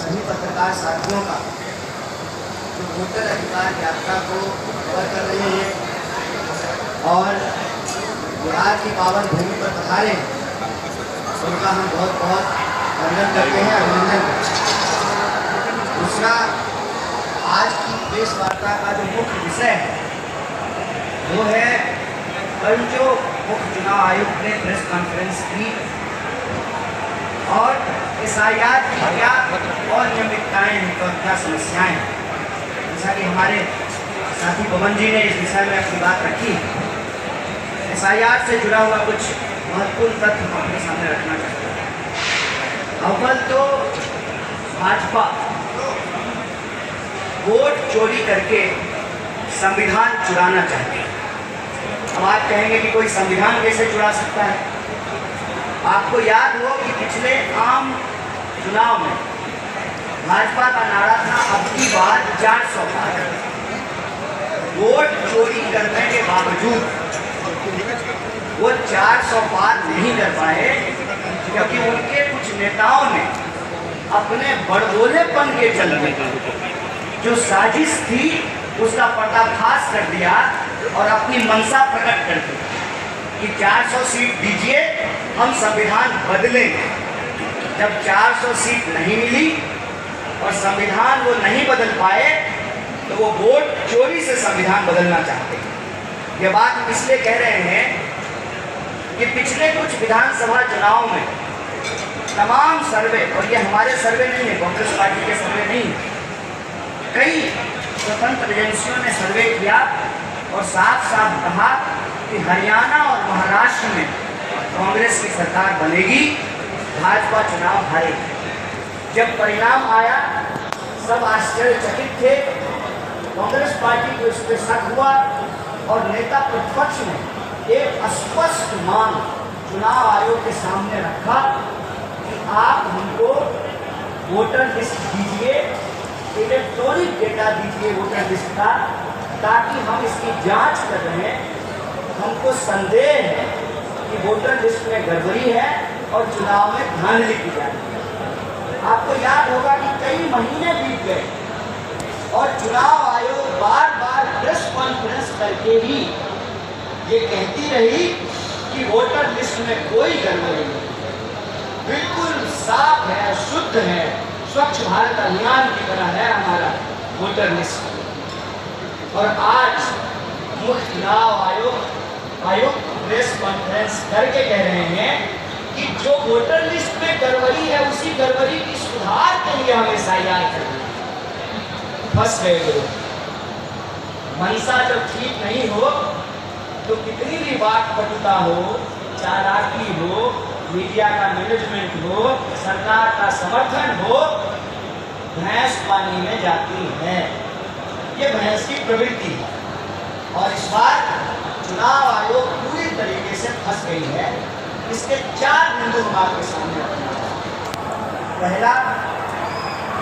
सभी पत्रकार साथियों का जो वोटर अधिकार यात्रा को कवर कर रहे हैं और बिहार की पावन भूमि पर पधारे हैं, उनका हम बहुत बहुत वंदन करते हैं, अभिनंदन करते हैं। दूसरा, आज की प्रेस वार्ता का जो मुख्य विषय है वो है कल जो मुख्य चुनाव आयुक्त ने प्रेस कॉन्फ्रेंस की और SIR की क्या अनियमितताएं हैं और क्या समस्याएं हैं। जैसा कि हमारे साथी पवन जी ने इस विषय में अपनी बात रखी, SIR से जुड़ा हुआ कुछ महत्वपूर्ण तथ्य हम अपने सामने रखना चाहते हैं। अव्वल तो भाजपा वोट चोरी करके संविधान चुराना चाहती है। अब आप कहेंगे कि कोई संविधान कैसे चुरा सकता है। आपको याद हो कि पिछले आम चुनाव में भाजपा का नारा था अब की बार 400 पार। वोट चोरी करने के बावजूद वो 400 पार नहीं कर पाए, क्योंकि उनके कुछ नेताओं ने अपने बड़बोलेपन के चलते जो साजिश थी उसका पर्दाफाश कर दिया और अपनी मंशा प्रकट कर दी कि 400 सीट दीजिए, हम संविधान बदलेंगे। जब 400 सीट नहीं मिली और संविधान वो नहीं बदल पाए तो वो वोट चोरी से संविधान बदलना चाहते हैं। ये बात हम इसलिए कह रहे हैं कि पिछले कुछ विधानसभा चुनाव में तमाम सर्वे, और ये हमारे सर्वे नहीं है, कांग्रेस पार्टी के सर्वे नहीं है, कई स्वतंत्र एजेंसियों ने सर्वे किया और साफ साफ कहा कि हरियाणा और महाराष्ट्र में कांग्रेस की सरकार बनेगी, भाजपा चुनाव हारेगी। जब परिणाम आया सब आश्चर्यचकित थे। कांग्रेस पार्टी को इस पर शक हुआ और नेता प्रतिपक्ष ने एक स्पष्ट मांग चुनाव आयोग के सामने रखा कि आप हमको वोटर लिस्ट दीजिए, इलेक्ट्रॉनिक डेटा दीजिए वोटर लिस्ट का, ताकि हम इसकी जांच कर रहे हैं। हमको संदेह है कि वोटर लिस्ट में गड़बड़ी है और चुनाव में धांधली की जा रही है। आपको याद होगा कि कई महीने बीत गए और चुनाव आयोग बार बार प्रेस कॉन्फ्रेंस करके ही ये कहती रही कि वोटर लिस्ट में कोई गड़बड़ी नहीं, बिल्कुल साफ है, शुद्ध है, स्वच्छ भारत अभियान की तरह है हमारा वोटर लिस्ट। और आज मुख्य चुनाव आयोग प्रेस कॉन्फ्रेंस करके कह रहे हैं कि जो वोटर लिस्ट में गड़बड़ी है उसी गड़बड़ी की सुधार के लिए हमें SIR करना है। फंस गए लोग। मंशा जब ठीक नहीं हो तो कितनी भी बात पटुता हो, चालाकी हो, मीडिया का मैनेजमेंट हो, सरकार का समर्थन हो, भैंस पानी में जाती है। ये भैंस की प्रवृत्ति है और इस बार चुनाव आयोग पूरी तरीके से फंस गई है। इसके 4 बिंदु हम आपके सामने रखना चाहते हैं। पहला,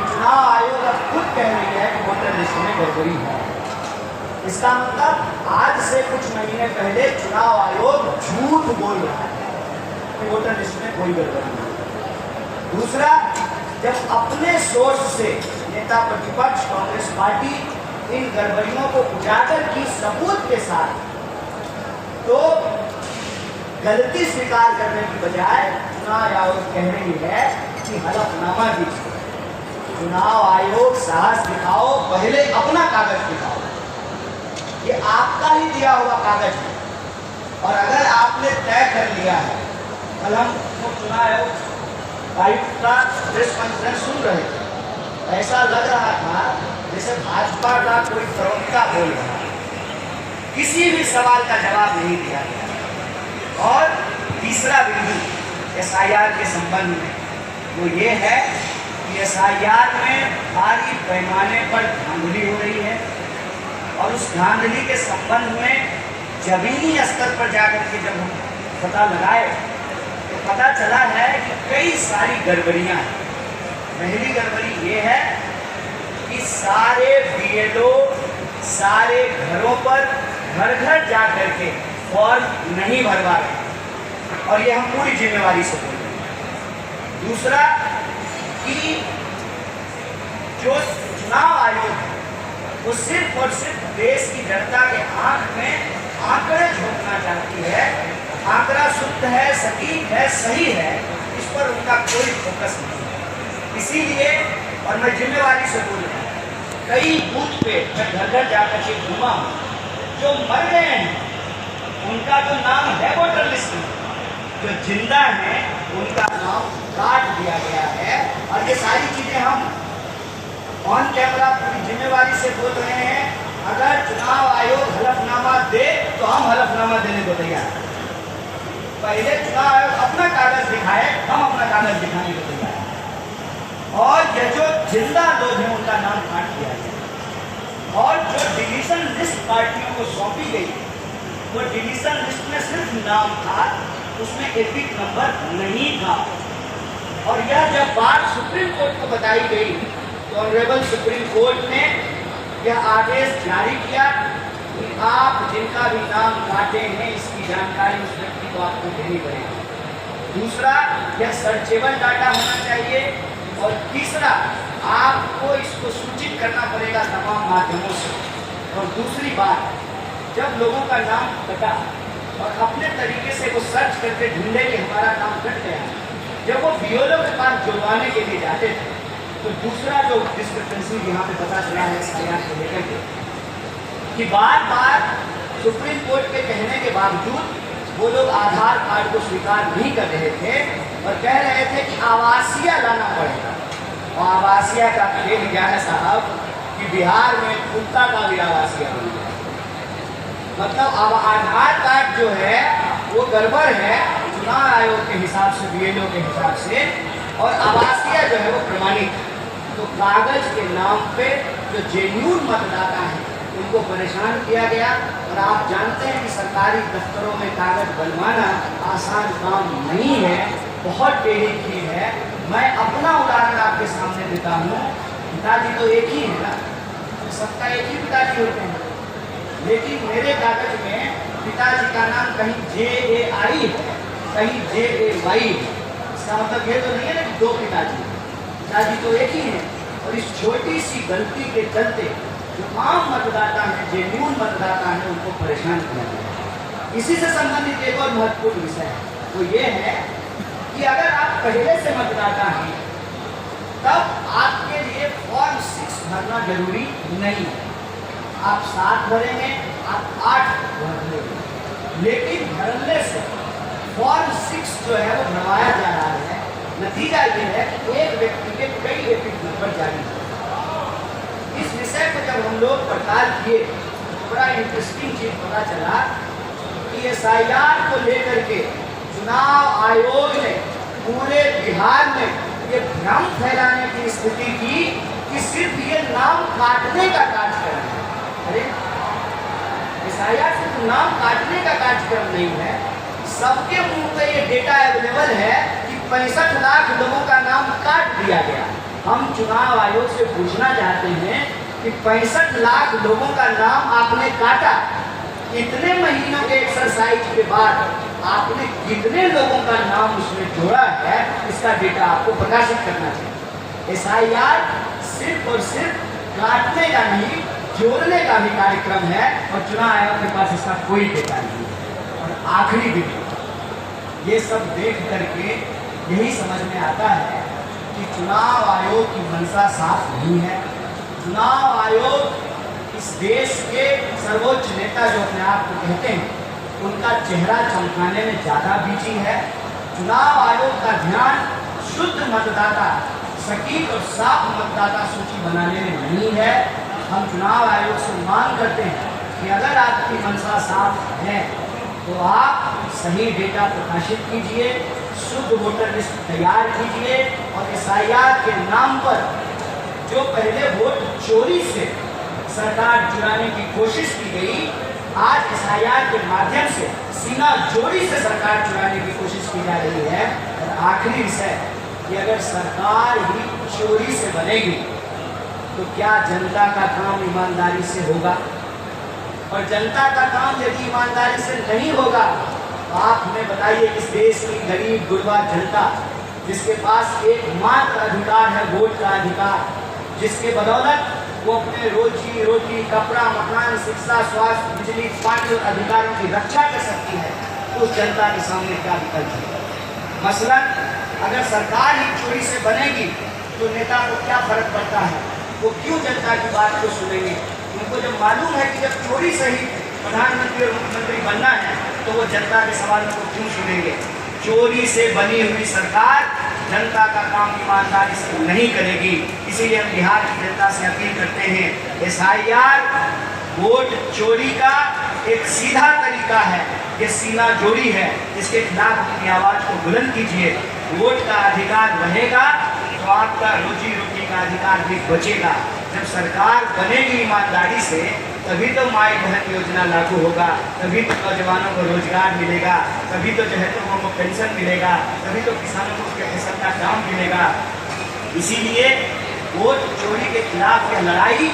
चुनाव आयोग अब खुद कह रही है कि वोटर लिस्ट में गड़बड़ी है। इसका मतलब आज से कुछ महीने पहले चुनाव आयोग झूठ बोल रहा है कि वोटर लिस्ट में कोई गड़बड़ी नहीं। दूसरा, जब अपने सोर्स से नेता प्रतिपक्ष कांग्रेस पार्टी इन गड़बड़ियों को उजागर की सबूत के साथ, तो गलती स्वीकार करने की बजाय चुनाव आयोग कह रही है कि हलफनामा दीजिए। चुनाव आयोग साहस दिखाओ, पहले अपना कागज दिखाओ। ये आपका ही दिया हुआ कागज है और अगर आपने तय कर लिया है, कल हम चुनाव आयोग आयुक्त का प्रेस कॉन्फ्रेंस सुन रहे थे, ऐसा लग रहा था जैसे भाजपा का कोई प्रवक्ता बोल रहा है। किसी भी सवाल का जवाब नहीं दिया गया। और तीसरा बिंदु SIR के संबंध में वो ये है कि SIR में भारी पैमाने पर धांधली हो रही है और उस धांधली के संबंध में जमीनी स्तर पर जाकर के जब हम पता लगाए तो पता चला है कि कई सारी गड़बड़ियां हैं। पहली गड़बड़ी ये है कि सारे BLO सारे घरों पर घर घर जा करके फॉर्म नहीं भरवा रहे और ये हम पूरी जिम्मेवारी से बोल रहे हैं। दूसरा कि जो चुनाव आयोग है वो सिर्फ और सिर्फ देश की जनता के आंख में आंकड़े झोंकना चाहती है। आंकड़ा शुद्ध है, सटीक है, सही है, इस पर उनका कोई फोकस नहीं है। इसीलिए, और मैं जिम्मेवारी से बोल रहा हूँ, कई बूथ पे मैं घर घर जाकर के घूमा हूँ, जो मर गए हैं उनका जो नाम है वोटर लिस्ट में, जो जिंदा है उनका नाम काट दिया गया है। और ये सारी चीजें हम ऑन कैमरा पूरी जिम्मेवारी से बोल रहे हैं। अगर चुनाव आयोग हलफनामा दे तो हम हलफनामा देने को तैयार हैं। पहले चुनाव आयोग अपना कागज दिखाए, हम अपना कागज दिखाने को तैयार हैं। और ये जो जिंदा लोग हैं उनका नाम काट दिया गया। और जो डिलीशन लिस्ट पार्टियों को सौंपी गई, वो डिलीशन लिस्ट में सिर्फ नाम था, उसमें एपिक नंबर नहीं था। और यह जब बात सुप्रीम कोर्ट को बताई गई तो ऑनरेबल सुप्रीम कोर्ट ने यह आदेश जारी किया कि आप जिनका भी नाम काटे हैं इसकी जानकारी उस व्यक्ति को आपको देनी पड़ेगी। दूसरा, यह सर्चेबल डाटा होना चाहिए। और तीसरा, आपको इसको सूचित करना पड़ेगा तमाम माध्यमों से। और दूसरी बात, जब लोगों का नाम कटा और अपने तरीके से वो सर्च करके ढूंढे कि हमारा नाम कट गया, जब वो बीएलओ के पास जुड़वाने के लिए जाते थे तो दूसरा जो डिस्क्रिपेंसी यहाँ पे पता चला है SIR को लेकर के, कि बार बार सुप्रीम कोर्ट के कहने के बावजूद वो लोग आधार कार्ड को स्वीकार नहीं कर रहे थे और कह रहे थे कि आवासीय लाना पड़ेगा। और आवासीय का खेल क्या है साहब कि बिहार में कुत्ता का भी आवासीय बन गया। मतलब अब आधार कार्ड जो है वो गड़बड़ है चुनाव आयोग के हिसाब से, बीएलओ के हिसाब से, और आवासीय जो है वो प्रमाणित है। तो कागज के नाम पे जो जेन्यून मतदाता हैं उनको परेशान किया गया। और आप जानते हैं कि सरकारी दफ्तरों में कागज बनवाना आसान काम नहीं है, बहुत टेढ़ी खीर है। मैं अपना उदाहरण आपके सामने देता हूँ। पिताजी तो एक ही है ना, सबका एक ही पिताजी होते हैं, लेकिन मेरे कागज में पिताजी का नाम कहीं JAI है, कहीं JAY है। इसका मतलब ये तो नहीं है ना कि दो पिताजी तो एक ही है। और इस छोटी सी गलती के चलते जो आम मतदाता हैं, जेन्यून मतदाता हैं, उनको परेशान किया गया। इसी से संबंधित एक और महत्वपूर्ण विषय है, वो ये है कि अगर आप पहले से मतदाता हैं तब आपके लिए फॉर्म 6 भरना जरूरी नहीं है। आप 7 भरेंगे, आप 8 भरेंगे, लेकिन भरने से फॉर्म 6 जो है वो भरवाया जा रहा है। नतीजा ये है कि एक व्यक्ति के कई एपिक नंबर जारी हैं। इस विषय को जब हम लोग पड़ताल किए तो बड़ा इंटरेस्टिंग चीज पता चला कि SIR को लेकर के चुनाव आयोग ने पूरे बिहार में ये भ्रम फैलाने की स्थिति की कि सिर्फ ये नाम काटने का कार्यक्रम है। अरे SIR सिर्फ नाम काटने का कार्यक्रम नहीं है, सबके मुंह पे ये डेटा अवेलेबल है कि 65 लाख लोगों का नाम काट दिया गया। हम चुनाव आयोग से पूछना चाहते हैं कि 65 लाख लोगों का नाम आपने काटा, इतने महीनों के एक्सरसाइज के बाद आपने कितने लोगों का नाम उसमें जोड़ा है, इसका डेटा आपको प्रकाशित करना चाहिए। SIR सिर्फ और सिर्फ काटने का नहीं, जोड़ने का भी कार्यक्रम है और चुनाव आयोग के पास इसका कोई डेटा नहीं है। और आखिरी दिन ये सब देख करके यही समझ में आता है कि चुनाव आयोग की मंशा साफ नहीं है। चुनाव आयोग इस देश के सर्वोच्च नेता जो अपने आप को कहते हैं, उनका चेहरा चमकाने में ज़्यादा बिजी है। चुनाव आयोग का ध्यान शुद्ध मतदाता, सटीक और साफ मतदाता सूची बनाने में नहीं है। हम चुनाव आयोग से मांग करते हैं कि अगर आपकी मंशा साफ है तो आप सही डेटा प्रकाशित कीजिए, शुद्ध वोटर लिस्ट तैयार कीजिए और SIR के नाम पर जो पहले वोट चोरी से सरकार चुराने की कोशिश की गई, आज SIR के माध्यम से सीना जोड़ी से सरकार चुराने की कोशिश की जा रही है। और आखिरी विषय कि अगर सरकार ही चोरी से बनेगी तो क्या जनता का काम ईमानदारी से होगा? और जनता का काम यदि ईमानदारी से नहीं होगा तो आप हमें बताइए, इस देश की गरीब गुरबा जनता जिसके पास एकमात्र अधिकार है वोट का अधिकार, जिसके बदौलत वो अपने रोजी रोटी, कपड़ा, मकान, शिक्षा, स्वास्थ्य, बिजली, पानी और अधिकारों की रक्षा कर सकती है, तो जनता के सामने क्या विकल्प है? मसलन अगर सरकार ही चोरी से बनेगी तो नेता को क्या फर्क पड़ता है? वो क्यों जनता की बात को सुनेंगे? उनको जब मालूम है कि जब चोरी से ही प्रधानमंत्री और मुख्यमंत्री बनना है तो वो जनता के सवालों को क्यों सुनेंगे? चोरी से बनी हुई सरकार जनता का काम ईमानदारी से नहीं करेगी। इसीलिए हम बिहार की जनता से अपील करते हैं, SIR वोट चोरी का एक सीधा तरीका है, ये सीना जोड़ी है, इसके खिलाफ अपनी आवाज़ को बुलंद कीजिए। वोट का अधिकार रहेगा तो आपका रोजी रोटी का अधिकार भी बचेगा। जब सरकार बनेगी ईमानदारी से तभी तो माई बहन योजना लागू होगा, तभी तो नौजवानों को रोजगार मिलेगा, तभी तो जो है लोगों को पेंशन मिलेगा, तभी तो किसानों को उसके फसल का दाम मिलेगा। इसीलिए वोट चोरी के खिलाफ यह लड़ाई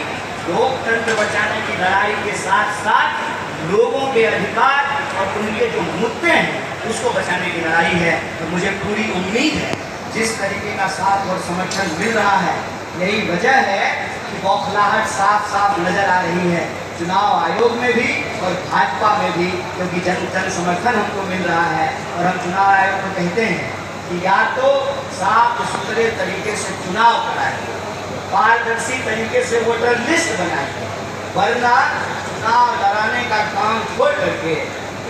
लोकतंत्र बचाने की लड़ाई के साथ साथ लोगों के अधिकार और उनके जो मुद्दे हैं उसको बचाने की लड़ाई है। तो मुझे पूरी उम्मीद है जिस तरीके का साथ और समर्थन मिल रहा है, यही वजह है कि बौखलाहट साफ साफ नजर आ रही है चुनाव आयोग में भी और भाजपा में भी, क्योंकि जन समर्थन हमको मिल रहा है। और हम चुनाव आयोग को कहते हैं कि या तो साफ सुथरे तरीके से चुनाव कराएं, पारदर्शी तरीके से वोटर लिस्ट बनाएं, वरना चुनाव लड़ाने का काम छोड़ करके,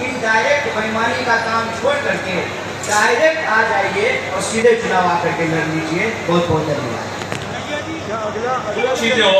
इनडायरेक्ट बेईमानी का काम छोड़ करके डायरेक्ट आ जाइए और सीधे चुनाव आकर के लड़ लीजिए। बहुत बहुत धन्यवाद। चीजें और